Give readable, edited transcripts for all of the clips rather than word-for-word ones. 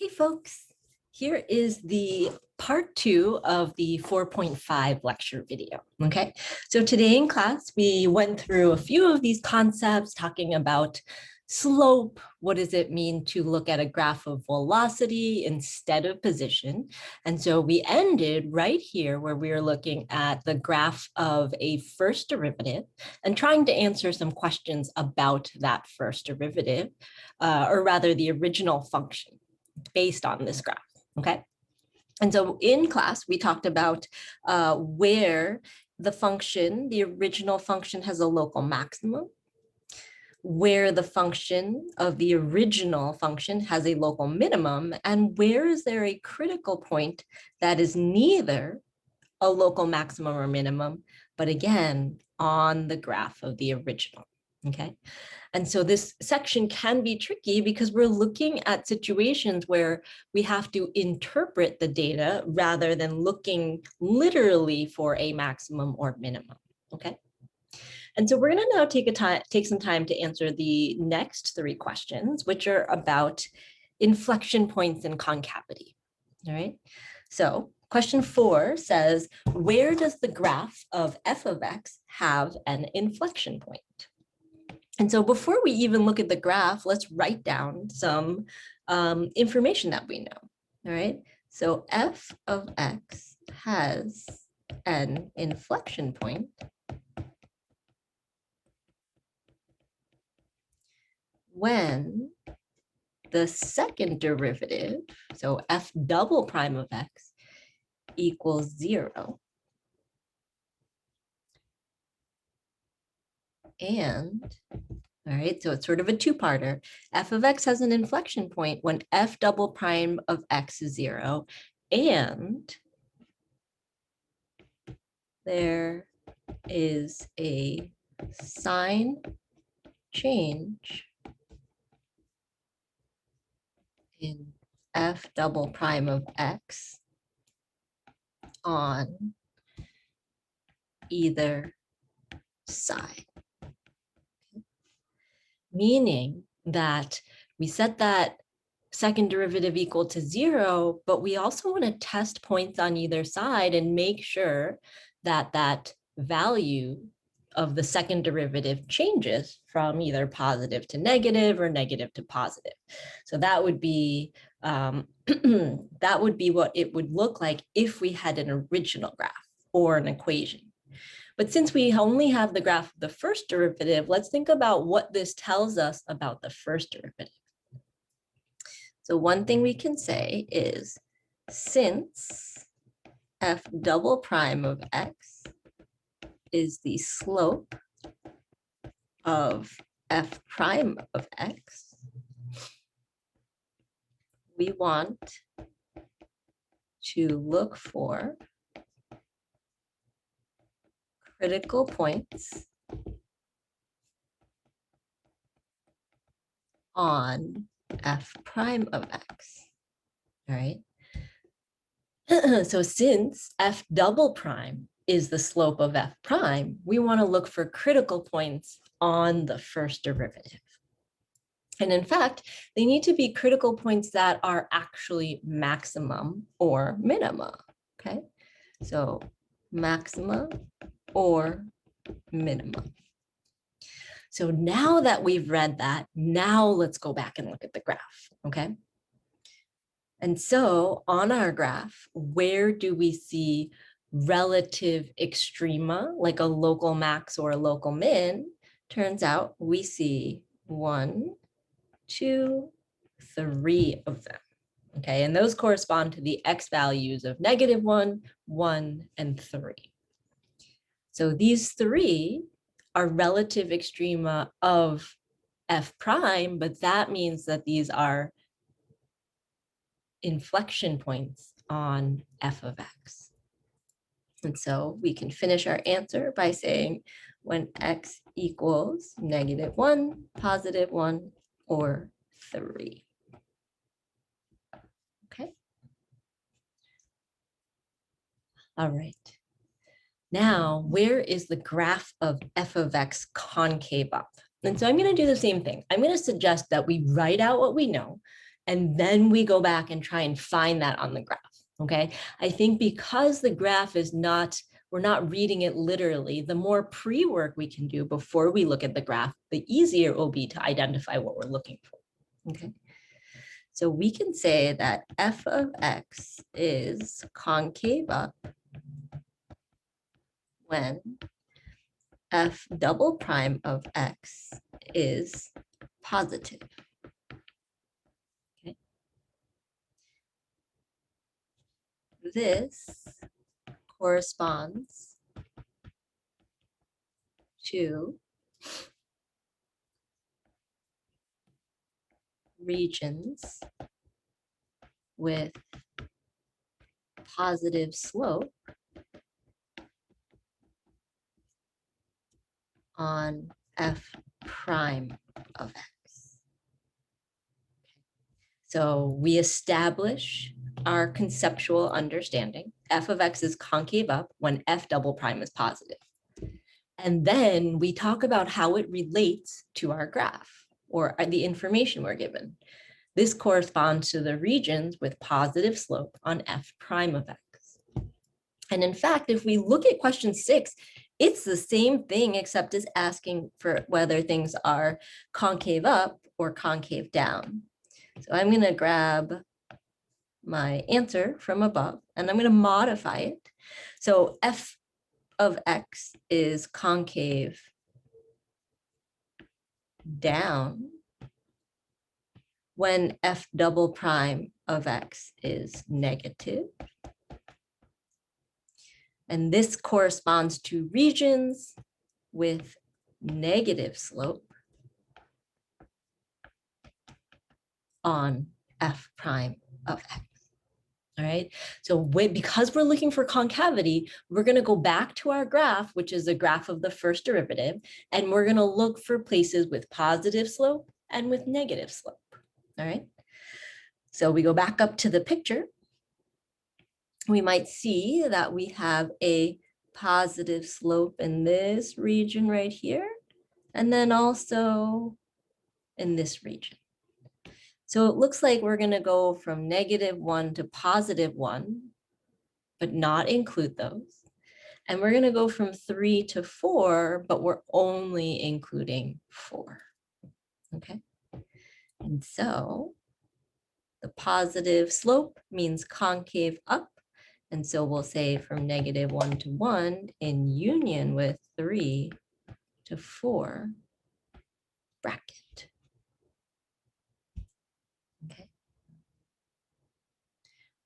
Hey folks, here is the part 2 of the 4.5 lecture video, okay? So today in class, we went through a few of these concepts talking about slope. What does it mean to look at a graph of velocity instead of position? And so we ended right here where we were looking at the graph of a first derivative and trying to answer some questions about that first derivative, or rather the original function based on this graph, okay? And so in class, we talked about where the original function has a local maximum, where the function of the original function has a local minimum, and where is there a critical point that is neither a local maximum or minimum, but again, on the graph of the original, okay? And so this section can be tricky because we're looking at situations where we have to interpret the data rather than looking literally for a maximum or minimum, okay? And so we're gonna now take some time to answer the next 3 questions, which are about inflection points and concavity, all right? So question 4 says, where does the graph of f of x have an inflection point? And so before we even look at the graph, let's write down some information that we know, all right? So f of x has an inflection point when the second derivative, so f double prime of x, equals 0. And, all right, so it's sort of a two-parter. F of x has an inflection point when f double prime of x is 0, and there is a sign change in f double prime of x on either side. Meaning that we set that second derivative equal to 0, but we also want to test points on either side and make sure that that value of the second derivative changes from either positive to negative or negative to positive. So that would be that would be what it would look like if we had an original graph or an equation. But since we only have the graph of the first derivative, let's think about what this tells us about the first derivative. So one thing we can say is, since f double prime of x is the slope of f prime of x, we want to look for critical points on f prime of x, all right? So since f double prime is the slope of f prime, we want to look for critical points on the first derivative. And in fact, they need to be critical points that are actually maximum or minima, okay? So maxima or minimum. So now that we've read that, now let's go back and look at the graph, okay? And so on our graph, where do we see relative extrema, like a local max or a local min? Turns out we see 1, 2, 3 of them, okay? And those correspond to the x values of -1, 1, and 3. So these 3 are relative extrema of f prime, but that means that these are inflection points on f of x. And so we can finish our answer by saying when x equals -1, +1, or 3. Okay. All right. Now, where is the graph of f of x concave up? And so I'm going to do the same thing. I'm going to suggest that we write out what we know And then we go back and try and find that on the graph, okay? I think because the graph is not, we're not reading it literally, the more pre-work we can do before we look at the graph, the easier it will be to identify what we're looking for, okay? So we can say that f of x is concave up when f double prime of x is positive. Okay. This corresponds to regions with positive slope on f prime of x. So we establish our conceptual understanding. F of x is concave up when f double prime is positive. And then we talk about how it relates to our graph or the information we're given. This corresponds to the regions with positive slope on f prime of x. And in fact, if we look at question 6, it's the same thing except it's asking for whether things are concave up or concave down. So I'm going to grab my answer from above and I'm going to modify it. So f of x is concave down when f double prime of x is negative. And this corresponds to regions with negative slope on f prime of x. All right, so because we're looking for concavity, we're going to go back to our graph, which is a graph of the first derivative, and we're going to look for places with positive slope and with negative slope. All right, so we go back up to the picture. We might see that we have a positive slope in this region right here, and then also in this region. So it looks like we're going to go from -1 to +1, but not include those. And we're going to go from 3 to 4, but we're only including 4. Okay. And so the positive slope means concave up. And so we'll say from -1 to 1 in union with 3 to 4 bracket. Okay.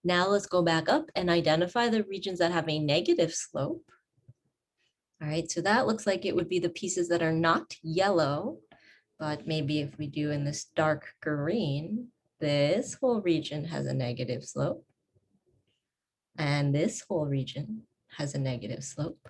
Now let's go back up and identify the regions that have a negative slope. All right, so that looks like it would be the pieces that are not yellow, but maybe if we do in this dark green, this whole region has a negative slope. And this whole region has a negative slope.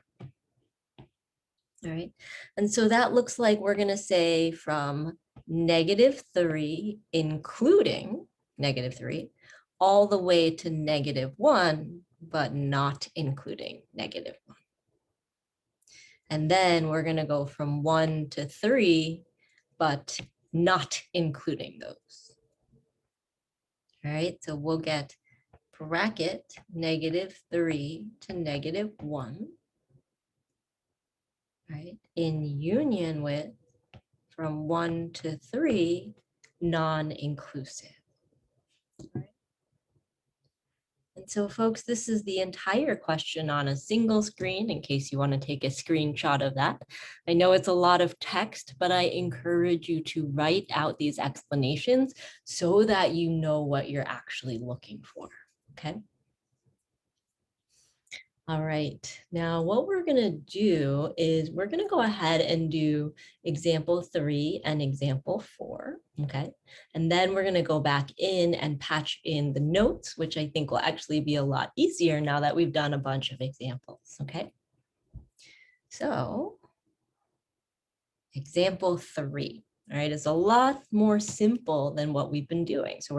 All right, and so that looks like we're going to say from -3, including -3, all the way to -1, but not including -1. And then we're going to go from 1 to 3, but not including those. All right, so we'll get bracket -3 to -1, right, in union with from 1 to 3, non-inclusive. Right? And so folks, this is the entire question on a single screen in case you want to take a screenshot of that. I know it's a lot of text, but I encourage you to write out these explanations so that you know what you're actually looking for, okay? All right, now what we're going to do is we're going to go ahead and do example 3 and example 4, okay? And then we're going to go back in and patch in the notes, which I think will actually be a lot easier now that we've done a bunch of examples, okay? So example 3. All right, it's a lot more simple than what we've been doing. So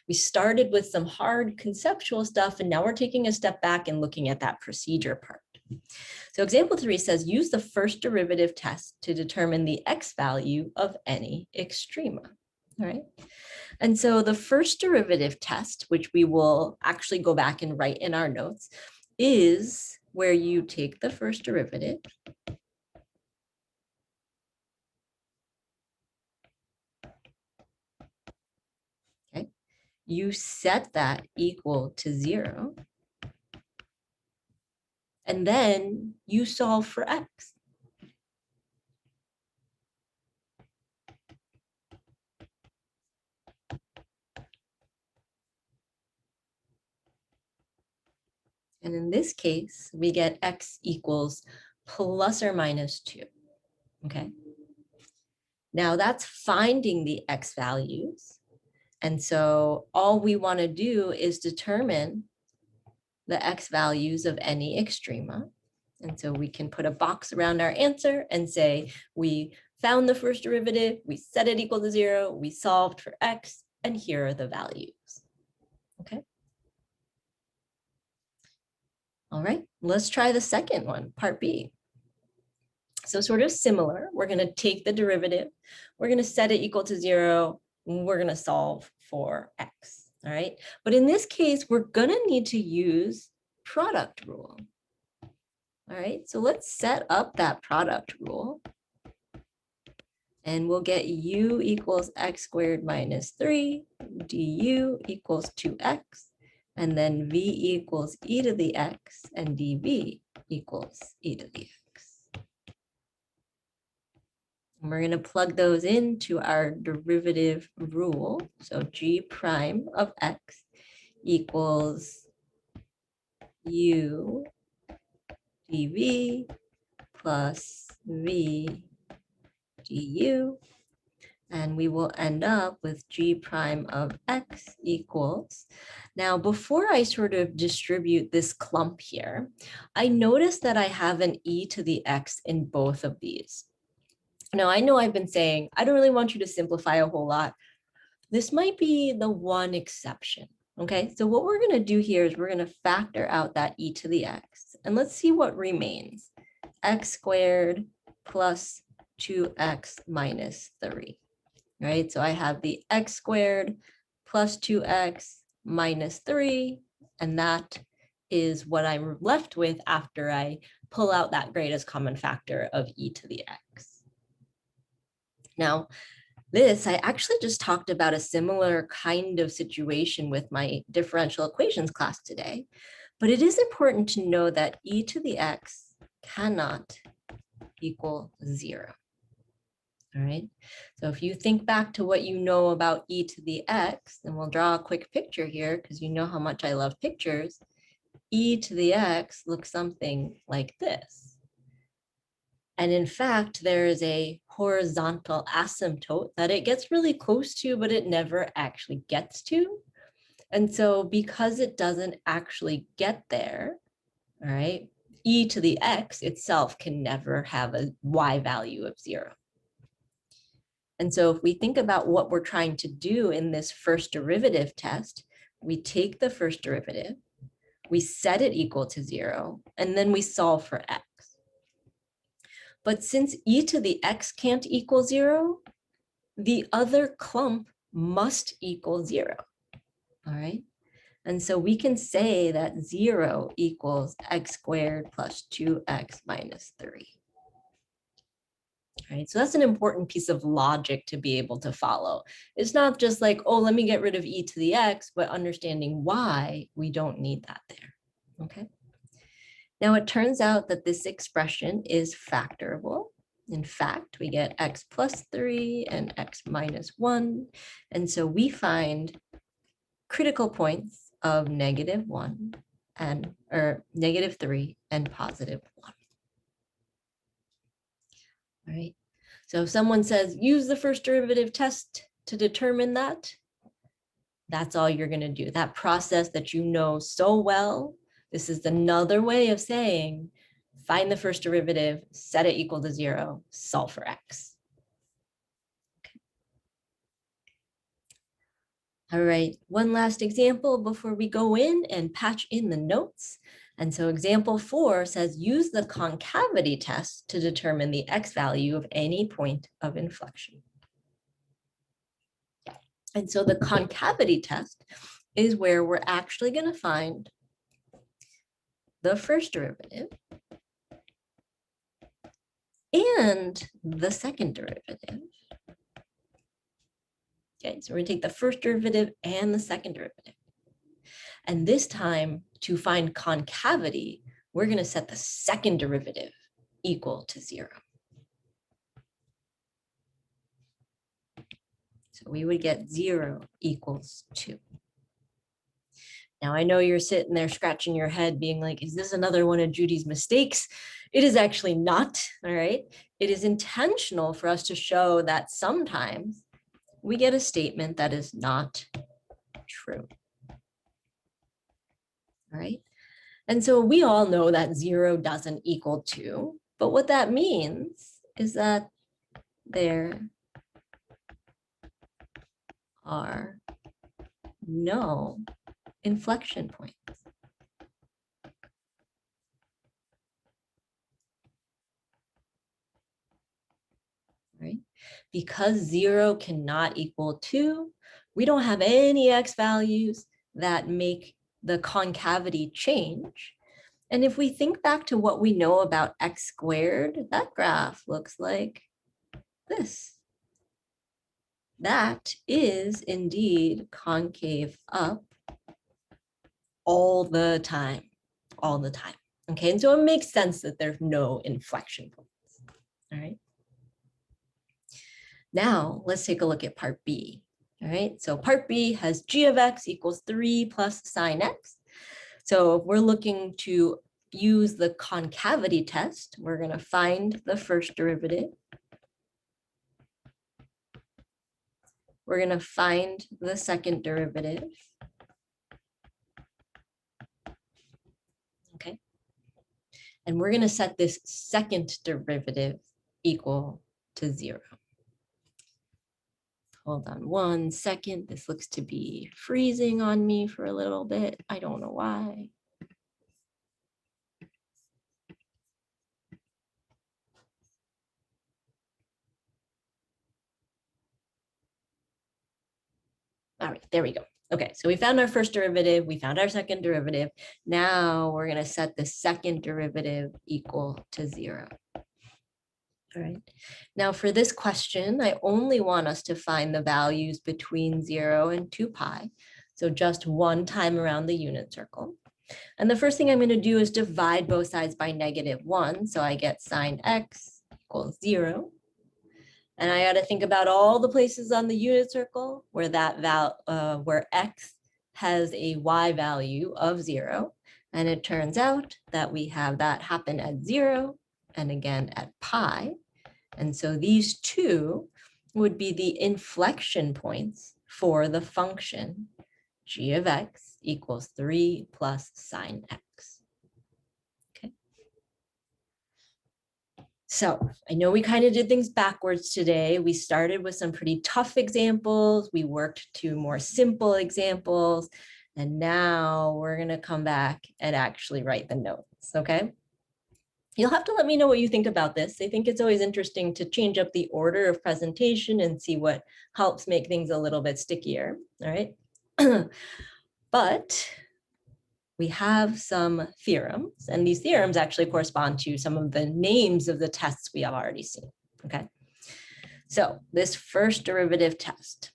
we started with some hard conceptual stuff, and now we're taking a step back and looking at that procedure part. So example 3 says, use the first derivative test to determine the x value of any extrema. All right. And so the first derivative test, which we will actually go back and write in our notes, is where you take the first derivative okay, you set that equal to 0, and then you solve for x. And in this case, we get x equals plus or minus 2, okay? Now that's finding the x values. And so all we want to do is determine the x values of any extrema. And so we can put a box around our answer and say, we found the first derivative, we set it equal to 0, we solved for x, and here are the values. Okay. All right, let's try the second one, part B. So sort of similar, we're going to take the derivative, we're going to set it equal to 0, we're going to solve for x. All right, but in this case, we're going to need to use product rule. All right, so let's set up that product rule. And we'll get u equals x squared minus 3, du equals 2x, and then v equals e to the x, and dv equals e to the x. And we're going to plug those into our derivative rule. So g prime of x equals u dv plus v du. And we will end up with g prime of x equals. Now, before I sort of distribute this clump here, I notice that I have an e to the x in both of these. Now, I know I've been saying, I don't really want you to simplify a whole lot. This might be the one exception, okay? So what we're gonna do here is we're gonna factor out that e to the x, and let's see what remains. X squared plus 2x minus 3. Right? So I have the x squared plus 2x minus 3, and that is what I'm left with after I pull out that greatest common factor of e to the x. Now, this, I actually just talked about a similar kind of situation with my differential equations class today, but it is important to know that e to the x cannot equal 0. All right, so if you think back to what you know about e to the x, and we'll draw a quick picture here because you know how much I love pictures, e to the x looks something like this. And in fact, there is a horizontal asymptote that it gets really close to, but it never actually gets to. And so because it doesn't actually get there, all right, e to the x itself can never have a y value of 0. And so if we think about what we're trying to do in this first derivative test, we take the first derivative, we set it equal to 0, and then we solve for x. But since e to the x can't equal 0, the other clump must equal 0. All right. And so we can say that 0 equals x squared plus 2x minus 3. Right, so that's an important piece of logic to be able to follow. It's not just like, oh, let me get rid of e to the x, but understanding why we don't need that there, okay? Now it turns out that this expression is factorable. In fact, we get x plus 3 and x minus 1. And so we find critical points of -1 and, or -3 and +1. All right. So if someone says, use the first derivative test to determine that, that's all you're going to do. That process that you know so well, this is another way of saying, find the first derivative, set it equal to 0, solve for x. Okay. All right, one last example before we go in and patch in the notes. And so example 4 says, use the concavity test to determine the x value of any point of inflection. And so the concavity test is where we're actually going to find the first derivative and the second derivative. Okay, so we're going to take the first derivative and the second derivative. And this time, to find concavity, we're going to set the second derivative equal to 0. So we would get 0 equals 2. Now, I know you're sitting there scratching your head being like, is this another one of Judy's mistakes? It is actually not, all right? It is intentional for us to show that sometimes we get a statement that is not true, all right? And so we all know that 0 doesn't equal 2, but what that means is that there are no inflection points. Right? Because 0 cannot equal 2, we don't have any x values that make the concavity change. And if we think back to what we know about x squared, that graph looks like this. That is indeed concave up all the time, all the time. Okay, and so it makes sense that there's no inflection points, all right? Now, let's take a look at part B. All right, so part B has g of x equals 3 plus sine x. So if we're looking to use the concavity test, we're going to find the first derivative. We're going to find the second derivative. Okay. And we're going to set this second derivative equal to 0. Hold on 1 second. This looks to be freezing on me for a little bit. I don't know why. All right, there we go. Okay, so we found our first derivative, we found our second derivative. Now we're going to set the second derivative equal to 0. All right, now for this question, I only want us to find the values between 0 and 2 pi. So just one time around the unit circle. And the first thing I'm going to do is divide both sides by -1. So I get sine x equals 0. And I got to think about all the places on the unit circle where where x has a y value of 0. And it turns out that we have that happen at 0 and again at pi. And so these two would be the inflection points for the function g of x equals 3 plus sine x. Okay. So I know we kind of did things backwards today. We started with some pretty tough examples. We worked to more simple examples. And now we're going to come back and actually write the notes. Okay. You'll have to let me know what you think about this. I think it's always interesting to change up the order of presentation and see what helps make things a little bit stickier. All right. But we have some theorems, and these theorems actually correspond to some of the names of the tests we have already seen, okay? So this first derivative test,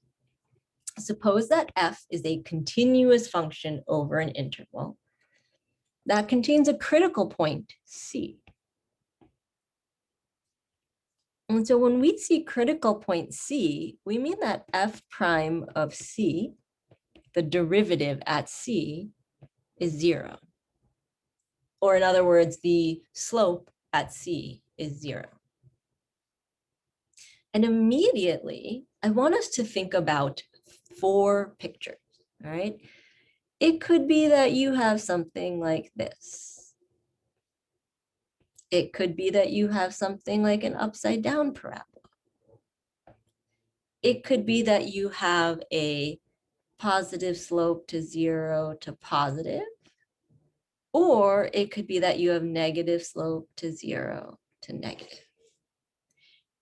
suppose that f is a continuous function over an interval that contains a critical point, c. And so when we see critical point c, we mean that f prime of c, the derivative at c, is 0. Or in other words, the slope at c is 0. And immediately, I want us to think about 4 pictures, all right? It could be that you have something like this. It could be that you have something like an upside down parabola. It could be that you have a positive slope to 0 to positive, or it could be that you have negative slope to 0 to negative.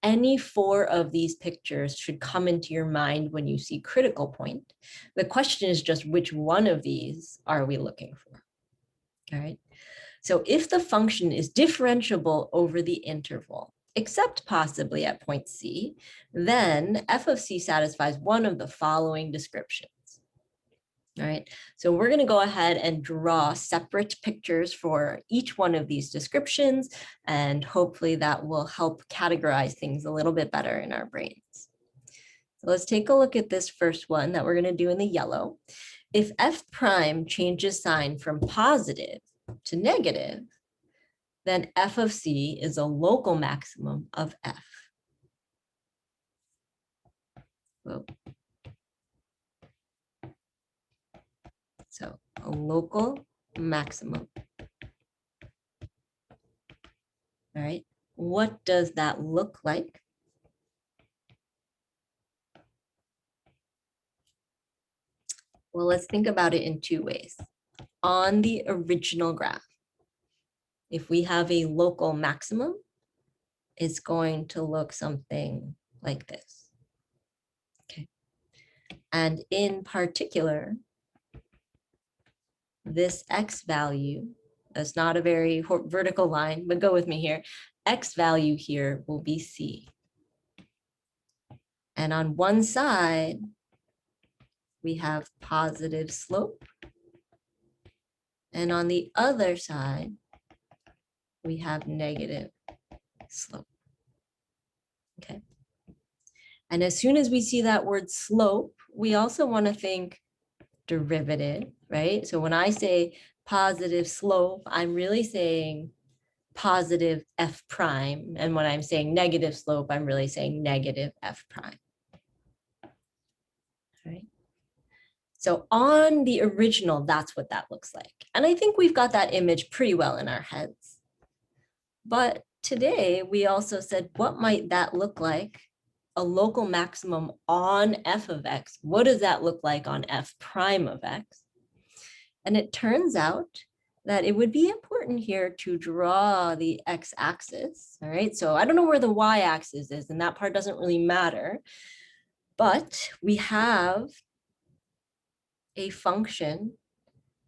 any four of these pictures should come into your mind when you see critical point. The question is just which one of these are we looking for? All right. So if the function is differentiable over the interval, except possibly at point C, then f of c satisfies one of the following descriptions. All right, so we're going to go ahead and draw separate pictures for each one of these descriptions, and hopefully that will help categorize things a little bit better in our brains. So let's take a look at this first one that we're going to do in the yellow. If f prime changes sign from positive to negative, then f of c is a local maximum of f. Whoa. So a local maximum. All right, what does that look like? Well, let's think about it in two ways. On the original graph, if we have a local maximum, it's going to look something like this. Okay. And in particular, this x value, that's not a very vertical line, but go with me here. X value here will be c. And on one side, we have positive slope. And on the other side, we have negative slope. Okay. And as soon as we see that word slope, we also want to think derivative, right? So when I say positive slope, I'm really saying positive f prime. And when I'm saying negative slope, I'm really saying negative f prime. Right? So on the original, that's what that looks like. And I think we've got that image pretty well in our heads. But today, we also said, what might that look like? A local maximum on f of x. What does that look like on f prime of x? And it turns out that it would be important here to draw the x-axis, all right? So I don't know where the y-axis is, and that part doesn't really matter, but we have a function,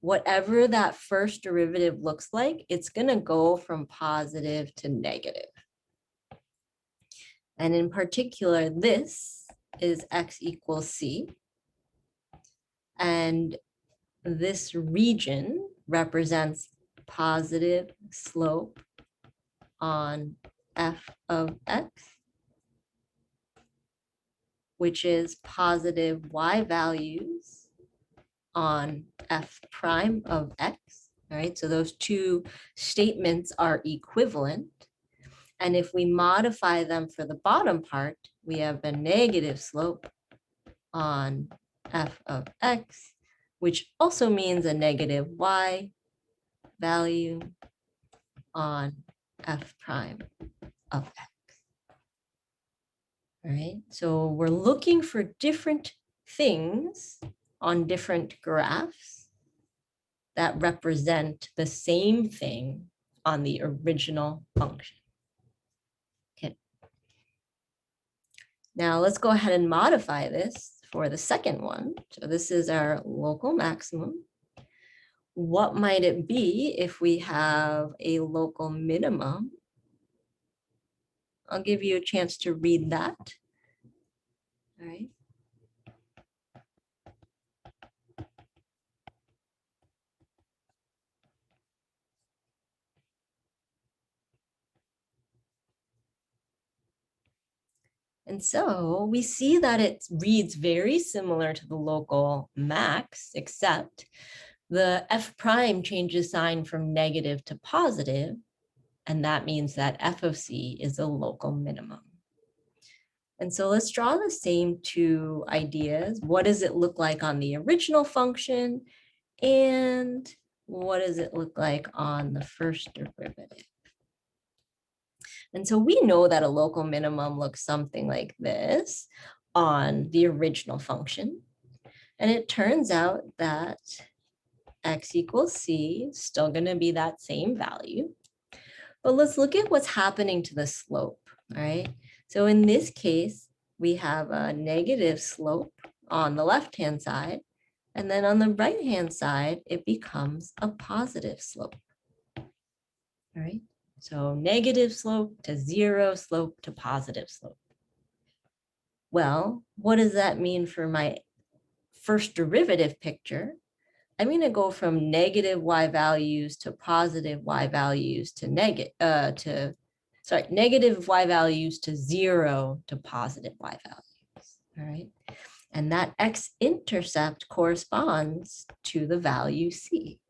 whatever that first derivative looks like, it's gonna go from positive to negative. And in particular, this is x equals c. And this region represents positive slope on f of x, which is positive y values on f prime of x. All right, so those two statements are equivalent. And if we modify them for the bottom part, we have a negative slope on f of x, which also means a negative y value on f prime of x. All right, so we're looking for different things on different graphs that represent the same thing on the original function. Okay. Now let's go ahead and modify this for the second one. So this is our local maximum. What might it be if we have a local minimum? I'll give you a chance to read that. All right. And so we see that it reads very similar to the local max, except the f prime changes sign from negative to positive, and that means that f of c is a local minimum. And so let's draw the same two ideas. What does it look like on the original function? And what does it look like on the first derivative? And so we know that a local minimum looks something like this on the original function. And it turns out that x equals c is still going to be that same value. But let's look at what's happening to the slope, all right? So in this case, we have a negative slope on the left-hand side, and then on the right-hand side, it becomes a positive slope. All right, so negative slope to zero slope to positive slope. Well, what does that mean for my first derivative picture? I'm going to go from negative y values to positive y values to negative y values to 0 to positive y values. All right. And that x-intercept corresponds to the value c.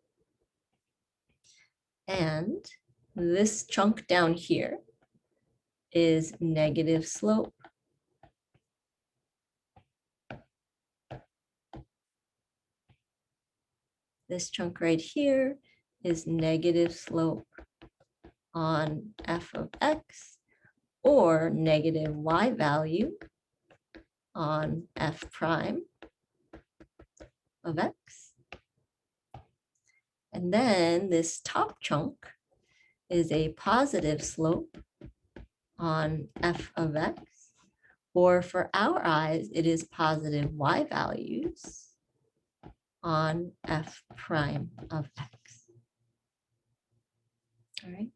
And this chunk down here is negative slope. This chunk right here is negative slope on f of x, or negative y value on f prime of x. And then this top chunk is a positive slope on f of x, or for our eyes, it is positive y values on f prime of x. All right.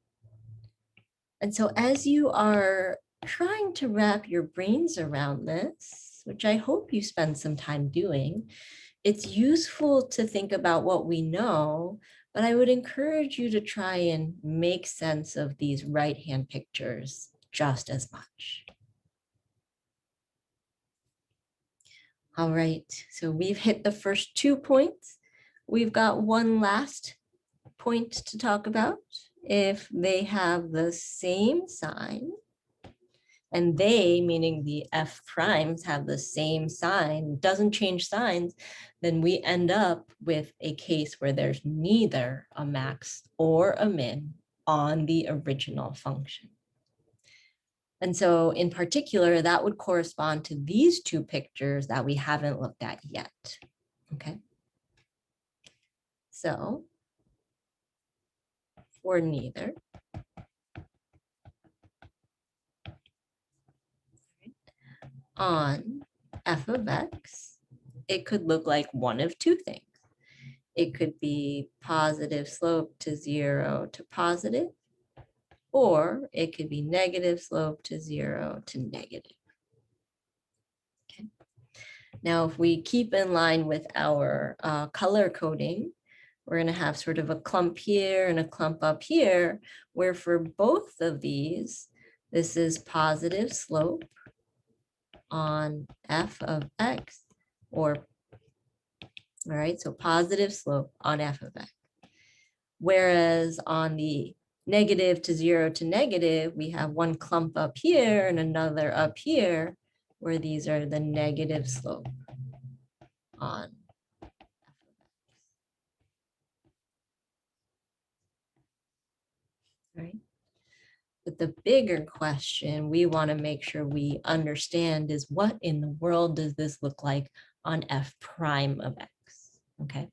And so as you are trying to wrap your brains around this, which I hope you spend some time doing, it's useful to think about what we know, but I would encourage you to try and make sense of these right-hand pictures just as much. All right, so we've hit the first 2 points. We've got one last point to talk about. If they have the same sign, and they, meaning the f primes, have the same sign, doesn't change signs, then we end up with a case where there's neither a max or a min on the original function. And so in particular, that would correspond to these two pictures that we haven't looked at yet. Okay. So for neither, on f of x, it could look like one of two things. It could be positive slope to 0 to positive, or it could be negative slope to 0 to negative. Okay. Now, if we keep in line with our color coding, we're going to have sort of a clump here and a clump up here, where for both of these, this is positive slope on f of x, or, all right, so positive slope on f of x. Whereas on the negative to 0 to negative, we have one clump up here and another up here, where these are the negative slope on f of x. Right? But the bigger question we want to make sure we understand is, what in the world does this look like on f prime of x? Okay.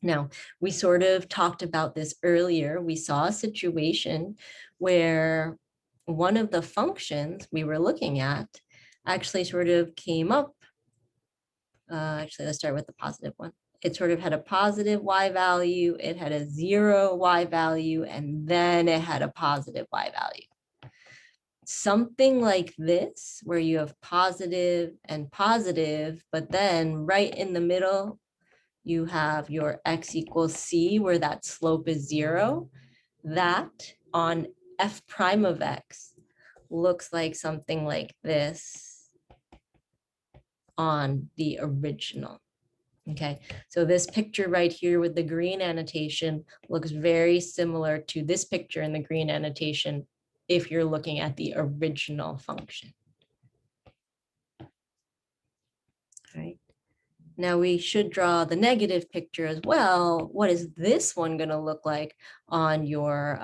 Now, we sort of talked about this earlier. We saw a situation where one of the functions we were looking at actually sort of came up. Actually, let's start with the positive one. It sort of had a positive y value, it had a 0 y value, and then it had a positive y value. Something like this, where you have positive and positive, but then right in the middle, you have your x equals c, where that slope is 0. That on f prime of x looks like something like this on the original. Okay, so this picture right here with the green annotation looks very similar to this picture in the green annotation if you're looking at the original function. All right. Now we should draw the negative picture as well. What is this one going to look like on your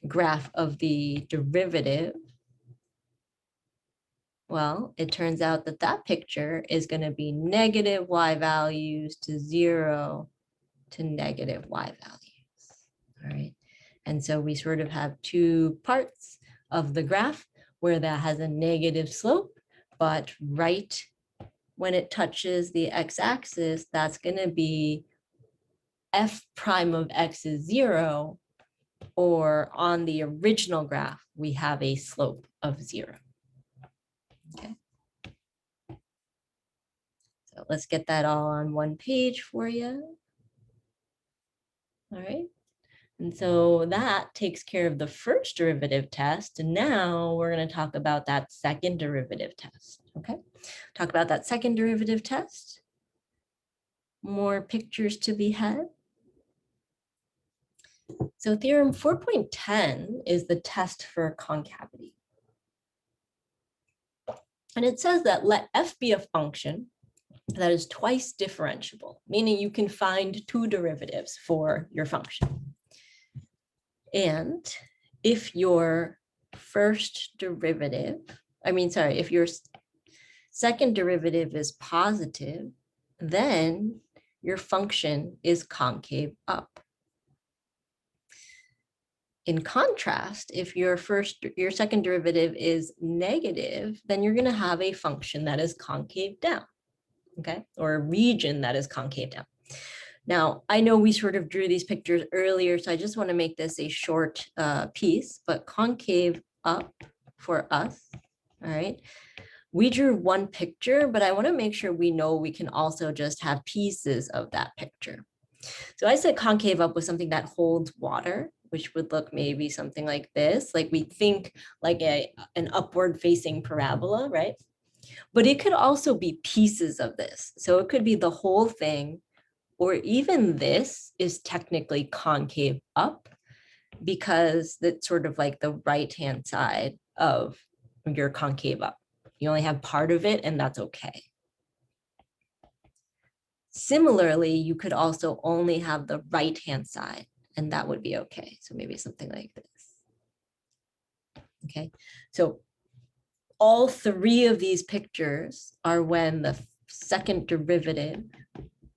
graph of the derivative? Well, it turns out that that picture is going to be negative y values to 0 to negative y values. All right. And so we sort of have two parts of the graph. where that has a negative slope, but right when it touches the x-axis, that's going to be f prime of x is 0, or on the original graph, we have a slope of 0. Okay. So let's get that all on one page for you. All right. And so that takes care of the first derivative test. And now we're going to talk about that second derivative test. Okay. Talk about that second derivative test. More pictures to be had. So theorem 4.10 is the test for concavity. And it says that let f be a function that is twice differentiable, meaning you can find two derivatives for your function. And if your first derivative, if your second derivative is positive, then your function is concave up. In contrast, if your second derivative is negative, then you're going to have a function that is concave down, okay, or a region that is concave down. Now, I know we sort of drew these pictures earlier, so I just want to make this a short piece, but concave up for us, all right? We drew one picture, but I want to make sure we know we can also just have pieces of that picture. So I said concave up was something that holds water, which would look maybe something like this. Like we think like an upward facing parabola, right? But it could also be pieces of this. So it could be the whole thing, or even this is technically concave up because that's sort of like the right-hand side of your concave up. You only have part of it and that's okay. Similarly, you could also only have the right-hand side and that would be okay. So maybe something like this. Okay, so all three of these pictures are when the second derivative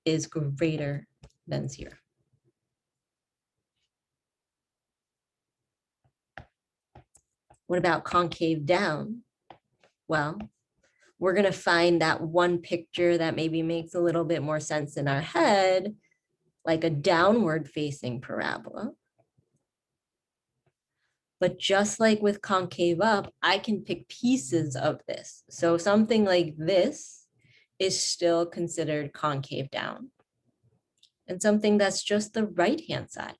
is greater than 0. What about concave down? Well, we're going to find that one picture that maybe makes a little bit more sense in our head, like a downward facing parabola. But just like with concave up, I can pick pieces of this. So something like this is still considered concave down. And something that's just the right-hand side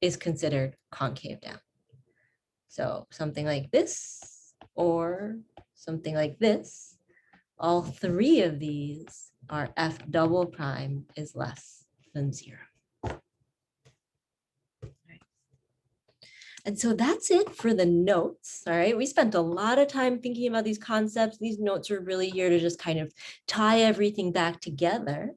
is considered concave down. So something like this or something like this, all three of these are f double prime is less than 0. And so that's it for the notes. All right, we spent a lot of time thinking about these concepts. These notes are really here to just kind of tie everything back together.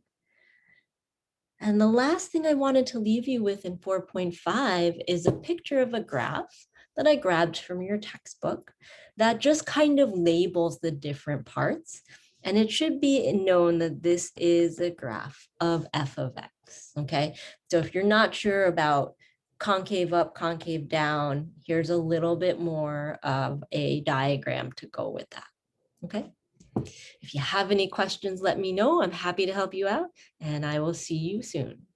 And the last thing I wanted to leave you with in 4.5 is a picture of a graph that I grabbed from your textbook that just kind of labels the different parts. And it should be known that this is a graph of f of x, okay? So if you're not sure about concave up, concave down, here's a little bit more of a diagram to go with that, okay? If you have any questions, let me know. I'm happy to help you out, and I will see you soon.